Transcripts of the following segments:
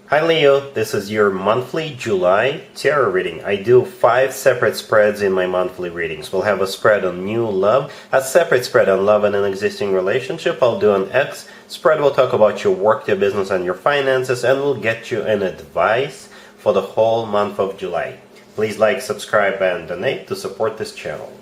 Hi Leo, this is your monthly July tarot reading. I do 5 separate spreads in my monthly readings. We'll have a spread on new love, a separate spread on love and an existing relationship. I'll do an X spread. We'll talk about your work, your business, and your finances, and we'll get you an advice for the whole month of July. Please like, subscribe, and donate to support this channel.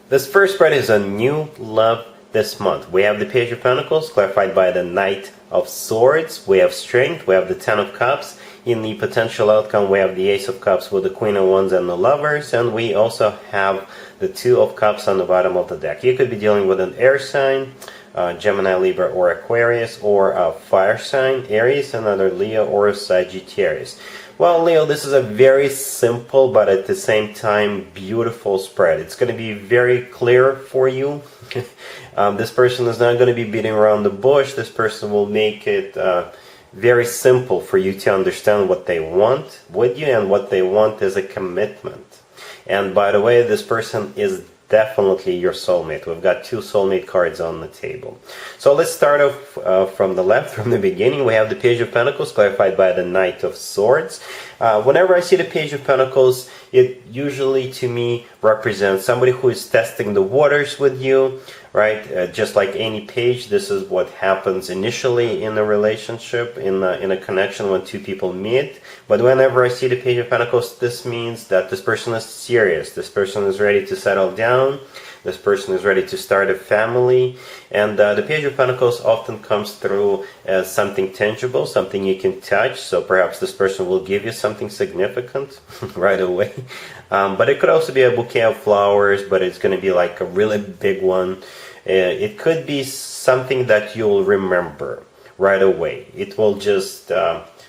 This first spread is on new love this month. We have the Page of Pentacles clarified by the Knight of Swords. We have Strength. We have the Ten of Cups. In the potential outcome, we have the Ace of Cups with the Queen of Wands and the Lovers. And we also have the Two of Cups on the bottom of the deck. You could be dealing with an air sign, Gemini, Libra, or Aquarius, or a fire sign, Aries, another Leo, or a Sagittarius. Well, Leo, this is a very simple but at the same time beautiful spread. It's going to be very clear for you. This person is not going to be beating around the bush. This person will make it very simple for you to understand what they want with you, and what they want is a commitment. And by the way, this person is definitely your soulmate. We've got 2 soulmate cards on the table. So let's start off from the left, from the beginning. We have the Page of Pentacles clarified by the Knight of Swords. Whenever I see the Page of Pentacles, it usually to me represents somebody who is testing the waters with you, right? Just like any page, this is what happens initially in a relationship, in a connection when 2 people meet. But whenever I see the Page of Pentacles, this means that this person is serious. This person is ready to settle down. This person is ready to start a family. And the Page of Pentacles often comes through as something tangible, something you can touch. So perhaps this person will give you something significant right away. But it could also be a bouquet of flowers, but it's going to be like a really big one. It could be something that you'll remember right away. It will just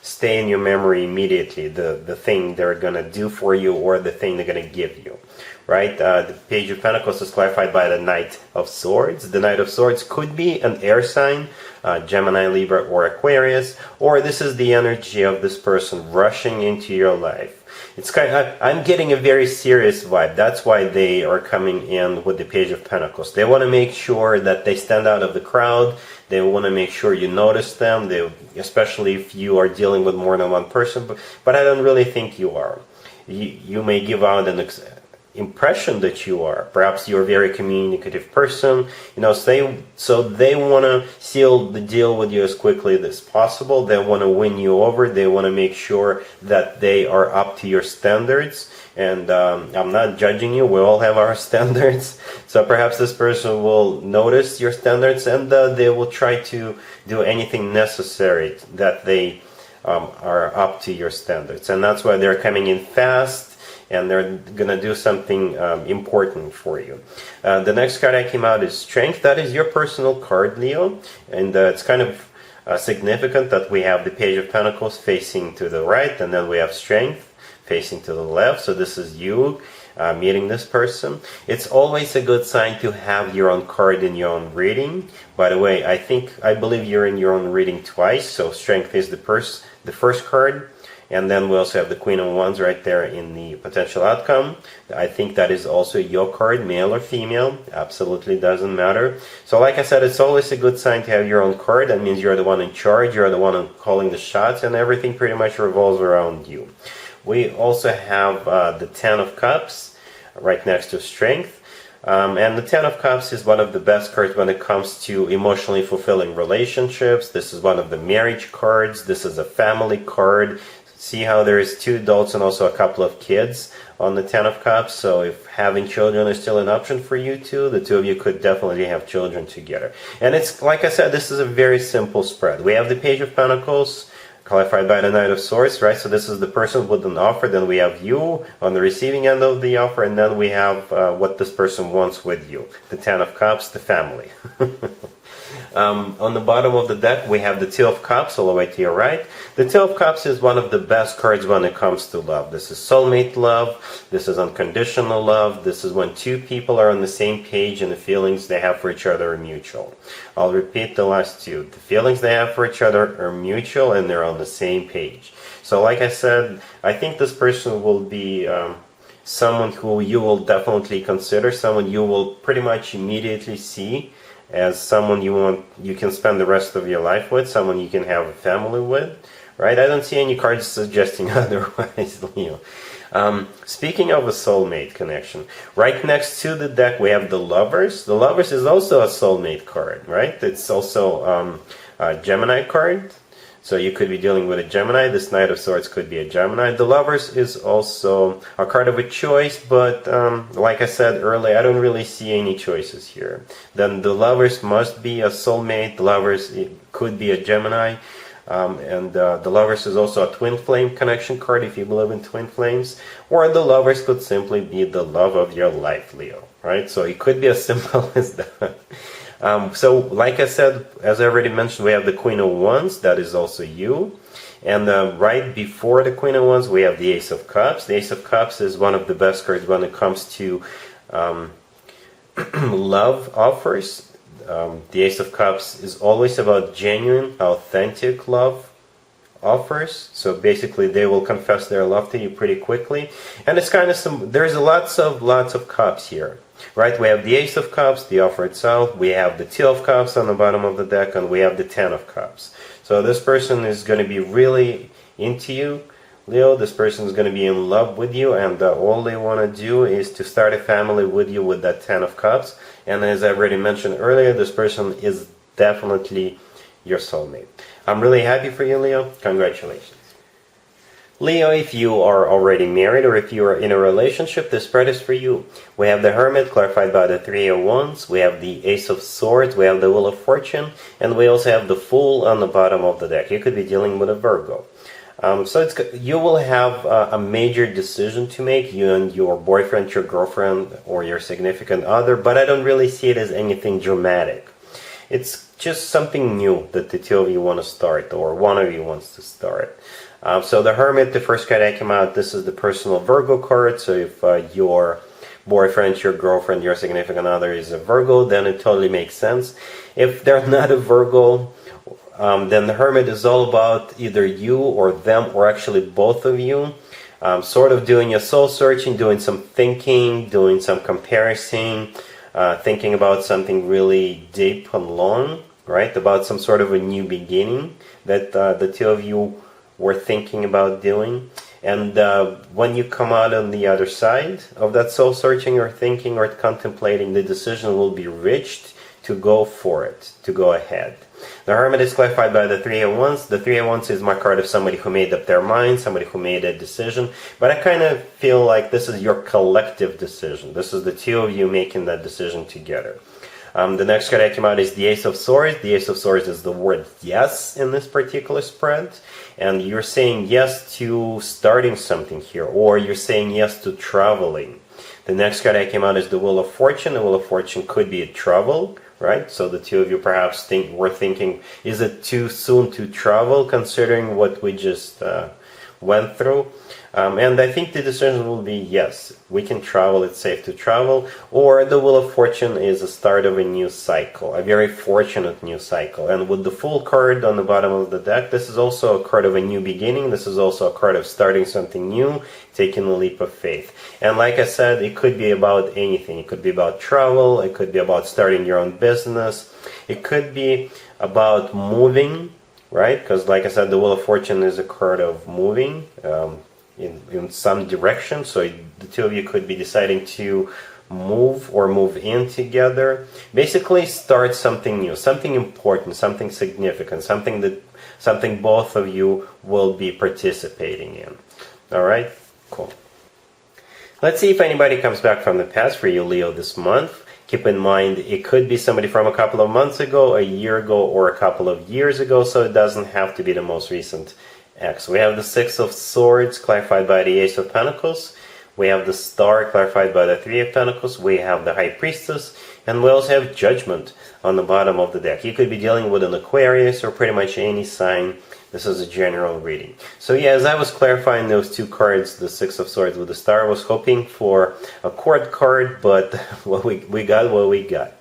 stay in your memory immediately, the thing they're going to do for you or the thing they're going to give you. Right? The Page of Pentacles is clarified by the Knight of Swords. The Knight of Swords could be an air sign, Gemini, Libra, or Aquarius, or this is the energy of this person rushing into your life. It's I'm getting a very serious vibe. That's why they are coming in with the Page of Pentacles. They want to make sure that they stand out of the crowd. They want to make sure you notice them, especially if you are dealing with more than one person. But I don't really think you are. You may give out an impression that you are. Perhaps you're a very communicative person, so they want to seal the deal with you as quickly as possible. They want to win you over. They want to make sure that they are up to your standards. And I'm not judging you. We all have our standards. So perhaps this person will notice your standards, and they will try to do anything necessary that they are up to your standards. And that's why they're coming in fast, and they're going to do something important for you. The next card that came out is Strength. That is your personal card, Leo. And it's kind of significant that we have the Page of Pentacles facing to the right, and then we have Strength facing to the left. So this is you meeting this person. It's always a good sign to have your own card in your own reading. By the way, I believe you're in your own reading twice. So Strength is the first card. And then we also have the Queen of Wands right there in the potential outcome. I think that is also your card, male or female. Absolutely doesn't matter. So like I said, it's always a good sign to have your own card. That means you're the one in charge. You're the one calling the shots, and everything pretty much revolves around you. We also have the Ten of Cups right next to Strength. And the Ten of Cups is one of the best cards when it comes to emotionally fulfilling relationships. This is one of the marriage cards. This is a family card. See how there is 2 adults and also a couple of kids on the Ten of Cups. So if having children is still an option for you two, the 2 of you could definitely have children together. And it's, like I said, this is a very simple spread. We have the Page of Pentacles clarified by the Knight of Swords, right? So this is the person with an offer. Then we have you on the receiving end of the offer. And then we have what this person wants with you. The Ten of Cups, the family. On the bottom of the deck, we have the Two of Cups all the way to your right. The Two of Cups is one of the best cards when it comes to love. This is soulmate love. This is unconditional love. This is when 2 people are on the same page and the feelings they have for each other are mutual. I'll repeat the last 2. The feelings they have for each other are mutual, and they're on the same page. So like I said, I think this person will be someone who you will definitely consider, someone you will pretty much immediately see as someone you can spend the rest of your life with, someone you can have a family with, right? I don't see any cards suggesting otherwise, Leo. Speaking of a soulmate connection, right next to the deck we have the Lovers. The Lovers is also a soulmate card, right? It's also a Gemini card. So you could be dealing with a Gemini. This Knight of Swords could be a Gemini. The Lovers is also a card of a choice, but like I said earlier, I don't really see any choices here. Then the Lovers must be a soulmate. The Lovers could be a Gemini. And the Lovers is also a twin flame connection card if you believe in twin flames. Or the Lovers could simply be the love of your life, Leo, right? So it could be as simple as that. So, like I said, as I already mentioned, we have the Queen of Wands. That is also you. And right before the Queen of Wands, we have the Ace of Cups. The Ace of Cups is one of the best cards when it comes to love offers. The Ace of Cups is always about genuine, authentic love offers. So basically, they will confess their love to you pretty quickly. And it's kind of there's lots of cups here. Right, we have the Ace of Cups, the offer itself, we have the Two of Cups on the bottom of the deck, and we have the Ten of Cups. So this person is going to be really into you, Leo. This person is going to be in love with you, and all they want to do is to start a family with you with that Ten of Cups. And as I already mentioned earlier, this person is definitely your soulmate. I'm really happy for you, Leo. Congratulations. Leo, if you are already married or if you are in a relationship, this spread is for you. We have the Hermit, clarified by the Three of Wands. We have the Ace of Swords. We have the Wheel of Fortune. And we also have the Fool on the bottom of the deck. You could be dealing with a Virgo. So you will have a major decision to make, you and your boyfriend, your girlfriend, or your significant other. But I don't really see it as anything dramatic. It's just something new that the two of you want to start, or one of you wants to start. So the Hermit, the first card that came out, this is the personal Virgo card. So if your boyfriend, your girlfriend, your significant other is a Virgo, then it totally makes sense. If they're not a Virgo, then the Hermit is all about either you or them, or actually both of you, sort of doing a soul searching, doing some thinking, doing some comparison, thinking about something really deep and long, right? About some sort of a new beginning that the two of you were thinking about doing. And when you come out on the other side of that soul searching or thinking or contemplating, the decision will be reached to go for it, to go ahead. The Hermit is clarified by the Three of Wands. The Three of Wands is my card of somebody who made up their mind, somebody who made a decision. But I kind of feel like this is your collective decision. This is the two of you making that decision together. The next card that came out is the Ace of Swords. The Ace of Swords is the word yes in this particular spread. And you're saying yes to starting something here, or you're saying yes to traveling. The next card that came out is the Wheel of Fortune. The Wheel of Fortune could be a travel, right? So the two of you perhaps were thinking, is it too soon to travel considering what we just went through? And I think the decision will be yes, we can travel, it's safe to travel. Or the Wheel of Fortune is the start of a new cycle, a very fortunate new cycle. And with the Fool card on the bottom of the deck, this is also a card of a new beginning. This is also a card of starting something new, taking a leap of faith. And like I said, it could be about anything. It could be about travel, it could be about starting your own business, it could be about moving, right? Because like I said, the Wheel of Fortune is a card of moving in some direction. So the two of you could be deciding to move or move in together. Basically start something new, something important, something significant, something both of you will be participating in. All right, cool. Let's see if anybody comes back from the past for you, Leo, this month. Keep in mind, it could be somebody from a couple of months ago, a year ago, or a couple of years ago, so it doesn't have to be the most recent ex. We have the Six of Swords, clarified by the Ace of Pentacles. We have the Star, clarified by the Three of Pentacles. We have the High Priestess. And we also have Judgment on the bottom of the deck. You could be dealing with an Aquarius or pretty much any sign. This is a general reading. So yeah, as I was clarifying those two cards, the Six of Swords with the Star, I was hoping for a court card, but we got what we got.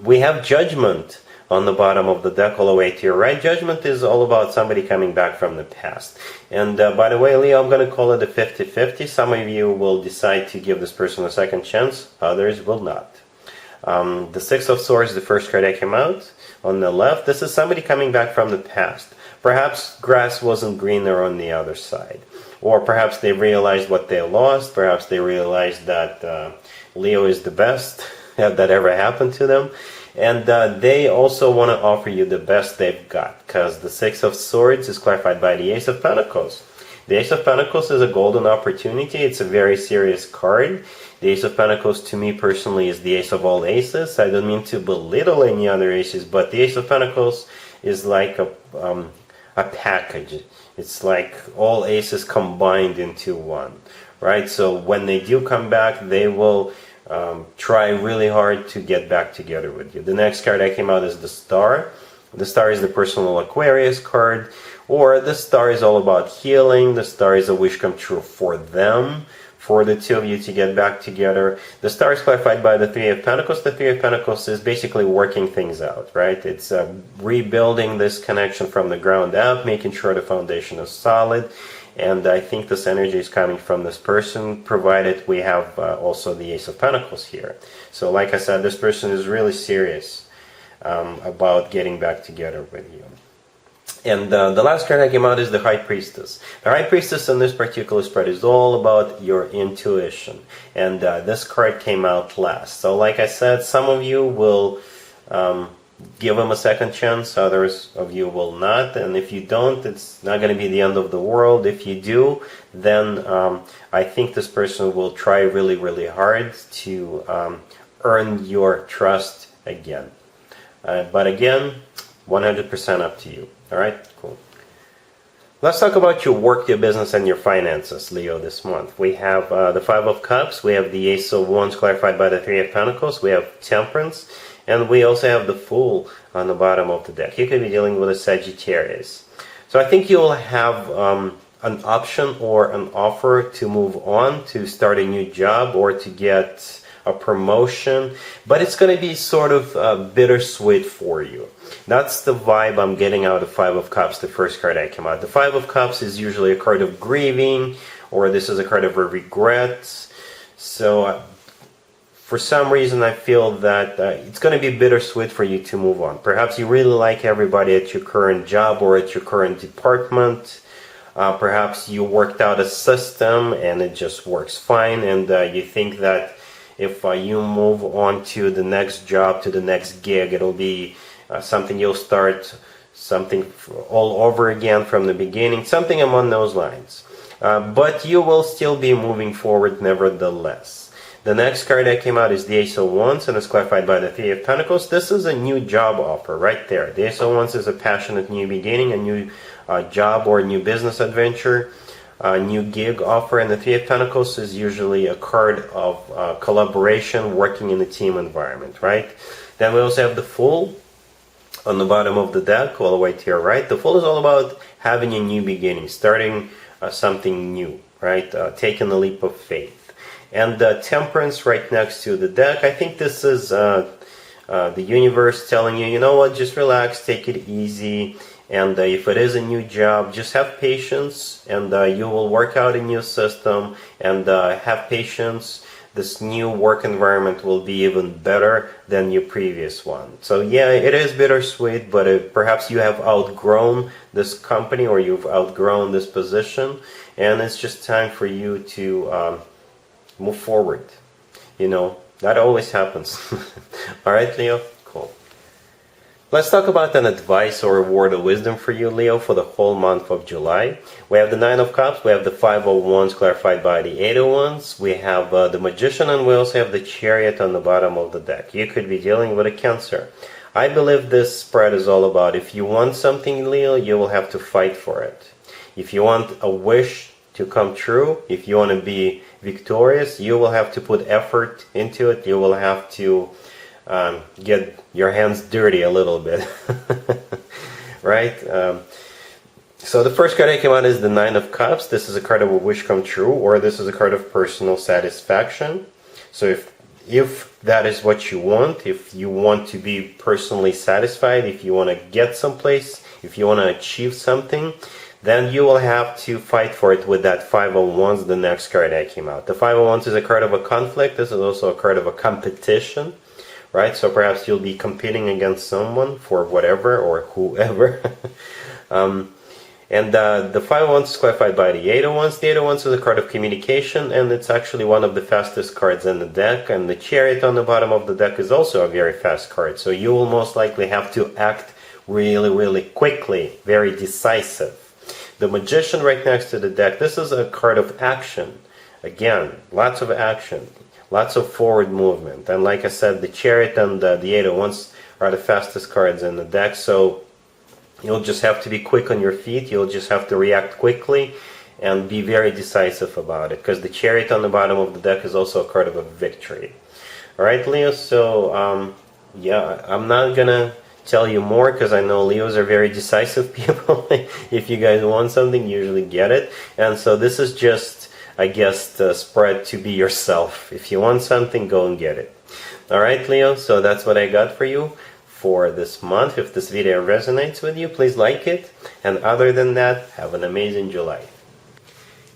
We have Judgment on the bottom of the deck all the way to your right. Judgment is all about somebody coming back from the past. And by the way, Leo, I'm going to call it a 50-50. Some of you will decide to give this person a second chance. Others will not. The Six of Swords, the first card that came out on the left, this is somebody coming back from the past. Perhaps grass wasn't greener on the other side. Or perhaps they realized what they lost. Perhaps they realized that Leo is the best that ever happened to them. And they also want to offer you the best they've got, because the Six of Swords is clarified by the Ace of Pentacles. The Ace of Pentacles is a golden opportunity. It's a very serious card. The Ace of Pentacles, to me personally, is the ace of all aces. I don't mean to belittle any other aces, but the Ace of Pentacles is like a package. It's like all aces combined into one, right? So when they do come back, they will try really hard to get back together with you. The next card that came out is the Star. The Star is the personal Aquarius card, or the Star is all about healing. The Star is a wish come true for them, for the two of you to get back together. The Star is clarified by the Three of Pentacles. The Three of Pentacles is basically working things out, right? It's rebuilding this connection from the ground up, making sure the foundation is solid. And I think this energy is coming from this person, provided we have also the Ace of Pentacles here. So like I said, this person is really serious about getting back together with you. And the last card that came out is the High Priestess. The High Priestess in this particular spread is all about your intuition. And this card came out last. So like I said, some of you will give them a second chance, others of you will not. And if you don't, it's not going to be the end of the world. If you do, then I think this person will try really, really hard to earn your trust again. But again, 100% up to you. All right, cool. Let's talk about your work, your business, and your finances, Leo, this month. We have the Five of Cups, we have the Ace of Wands clarified by the Three of Pentacles, we have Temperance, and we also have the Fool on the bottom of the deck. You could be dealing with a Sagittarius. So I think you'll have an option or an offer to move on, to start a new job, or to get a promotion, but it's going to be sort of bittersweet for you. That's the vibe I'm getting out of Five of Cups, the first card that came out. The Five of Cups is usually a card of grieving, or this is a card of a regret. So for some reason I feel that it's going to be bittersweet for you to move on. Perhaps you really like everybody at your current job or at your current department. Perhaps you worked out a system and it just works fine, and you think that if you move on to the next job, to the next gig, it'll be something you'll start something all over again from the beginning, something along those lines. But you will still be moving forward nevertheless. The next card that came out is the Ace of Wands, and it's clarified by the Three of Pentacles. This is a new job offer right there. The Ace of Wands is a passionate new beginning, a new job or a new business adventure, a new gig offer, and the Three of Pentacles is usually a card of collaboration, working in a team environment, right? Then we also have the Fool on the bottom of the deck, all the way to your right. The Fool is all about having a new beginning, starting something new, right? Taking a leap of faith. And Temperance right next to the deck. I think this is the universe telling you, you know what, just relax, take it easy. And if it is a new job, just have patience, and you will work out a new system, and have patience. This new work environment will be even better than your previous one. So yeah, it is bittersweet, but perhaps you have outgrown this company, or you've outgrown this position, and it's just time for you to move forward. You know, that always happens. All right, Leo? Cool. Let's talk about an advice or a word of wisdom for you, Leo, for the whole month of July. We have the Nine of Cups, we have the Five of Wands clarified by the Eight of Wands, we have the Magician, and we also have the Chariot on the bottom of the deck. You could be dealing with a Cancer. I believe this spread is all about, if you want something, Leo, you will have to fight for it. If you want a wish to come true, if you want to be victorious, you will have to put effort into it. You will have to get your hands dirty a little bit. Right? So the first card that came out is the Nine of Cups. This is a card of a wish come true, or this is a card of personal satisfaction. So if that is what you want, if you want to be personally satisfied, if you want to get someplace, if you want to achieve something, then you will have to fight for it with that Five of Wands, the next card that came out. The Five of Wands is a card of a conflict. This is also a card of a competition, right? So perhaps you'll be competing against someone for whatever or whoever. And the Five of Wands is clarified by the Eight of Wands. The Eight of Wands is a card of communication, and it's actually one of the fastest cards in the deck. And the Chariot on the bottom of the deck is also a very fast card. So you will most likely have to act really, really quickly, very decisive. The Magician right next to the deck, this is a card of action. Again, lots of action, lots of forward movement. And like I said, the Chariot and the Eight of Wands are the fastest cards in the deck. So you'll just have to be quick on your feet. You'll just have to react quickly and be very decisive about it, because the Chariot on the bottom of the deck is also a card of a victory. Alright, Leo, so yeah, I'm not gonna tell you more because I know Leos are very decisive people. If you guys want something, you usually get it. And so this is just, I guess, the spread to be yourself. If you want something, go and get it. Alright, Leo, so that's what I got for you for this month. If this video resonates with you, please like it. And other than that, have an amazing July.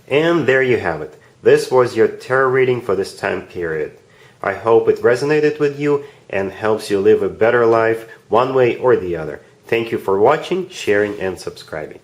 And there you have it. This was your tarot reading for this time period. I hope it resonated with you and helps you live a better life one way or the other. Thank you for watching, sharing, and subscribing.